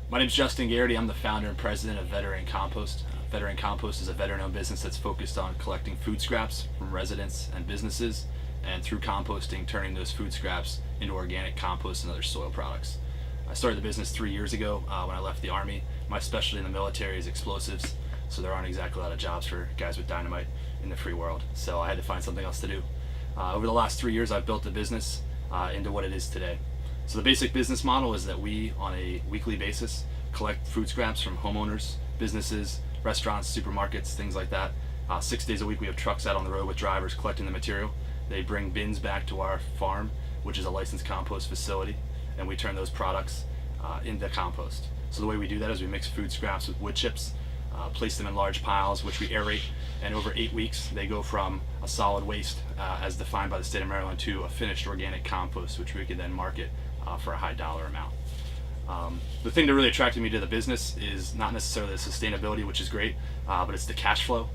My name is Justen Garrity. I'm the founder and president of Veteran Compost. Veteran Compost is a veteran-owned business that's focused on collecting food scraps from residents and businesses, and through composting, turning those food scraps into organic compost and other soil products. I started the business 3 years ago when I left the Army. My specialty in the military is explosives, so there aren't exactly a lot of jobs for guys with dynamite in the free world. So I had to find something else to do. Over the last 3 years, I've built the business into what it is today. So the basic business model is that we, on a weekly basis, collect food scraps from homeowners, businesses, restaurants, supermarkets, things like that. 6 days a week we have trucks out on the road with drivers collecting the material. They bring bins back to our farm, which is a licensed compost facility, and we turn those products into compost. So the way we do that is we mix food scraps with wood chips, place them in large piles, which we aerate, and over 8 weeks they go from a solid waste as defined by the state of Maryland to a finished organic compost, which we can then market for a high dollar amount. The thing that really attracted me to the business is not necessarily the sustainability, which is great, but it's the cash flow.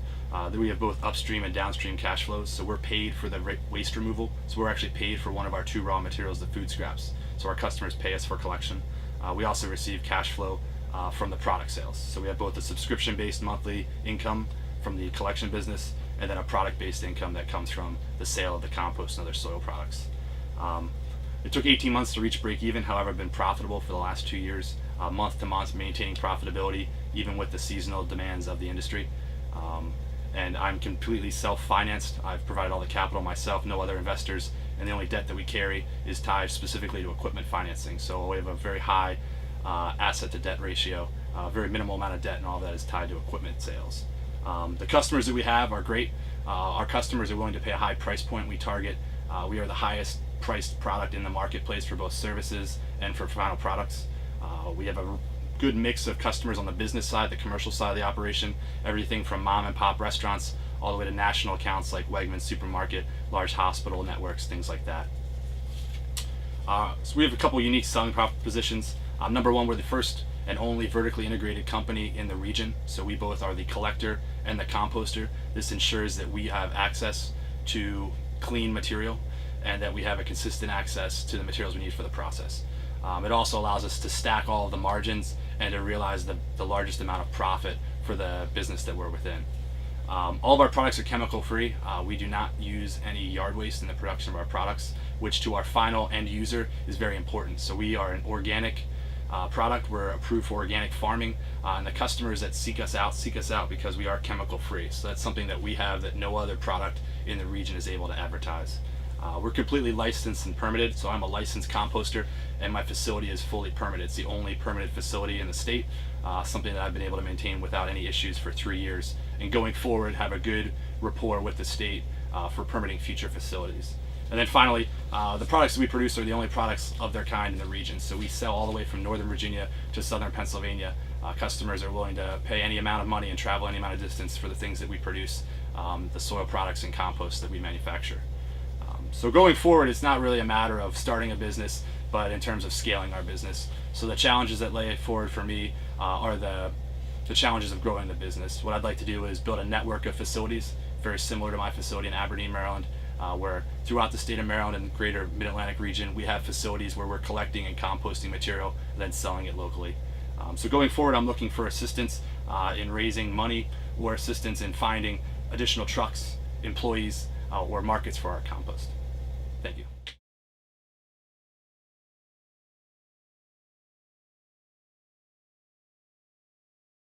We have both upstream and downstream cash flows, so we're paid for the waste removal, so we're actually paid for one of our 2 raw materials, the food scraps. So our customers pay us for collection. We also receive cash flow from the product sales. So we have both a subscription-based monthly income from the collection business, and then a product-based income that comes from the sale of the compost and other soil products. It took 18 months to reach break even. However, I've been profitable for the last 2 years, month to month, maintaining profitability even with the seasonal demands of the industry. And I'm completely self-financed. I've provided all the capital myself, no other investors, and the only debt that we carry is tied specifically to equipment financing. So we have a very high asset to debt ratio, very minimal amount of debt, and all of that is tied to equipment sales. The customers that we have are great. Our customers are willing to pay a high price point. We target, we are the highest priced product in the marketplace for both services and for final products. We have a good mix of customers on the business side, the commercial side of the operation, everything from mom and pop restaurants all the way to national accounts like Wegmans Supermarket, large hospital networks, things like that. So we have a couple unique selling propositions. Number one, we're the first and only vertically integrated company in the region. So we both are the collector and the composter. This ensures that we have access to clean material and that we have a consistent access to the materials we need for the process. It also allows us to stack all of the margins and to realize the largest amount of profit for the business that we're within. All of our products are chemical free. We do not use any yard waste in the production of our products, which to our final end user is very important. So we are an organic product. We're approved for organic farming, and the customers that seek us out because we are chemical free. So that's something that we have that no other product in the region is able to advertise. We're completely licensed and permitted, so I'm a licensed composter, and my facility is fully permitted. It's the only permitted facility in the state, something that I've been able to maintain without any issues for 3 years, and going forward have a good rapport with the state for permitting future facilities. And then finally, the products that we produce are the only products of their kind in the region. So we sell all the way from Northern Virginia to Southern Pennsylvania. Customers are willing to pay any amount of money and travel any amount of distance for the things that we produce, the soil products and compost that we manufacture. So going forward, it's not really a matter of starting a business, but in terms of scaling our business. So the challenges that lay forward for me are the challenges of growing the business. What I'd like to do is build a network of facilities, very similar to my facility in Aberdeen, Maryland, where throughout the state of Maryland and the greater Mid-Atlantic region, we have facilities where we're collecting and composting material and then selling it locally. So going forward, I'm looking for assistance in raising money or assistance in finding additional trucks, employees, or markets for our compost. Thank you.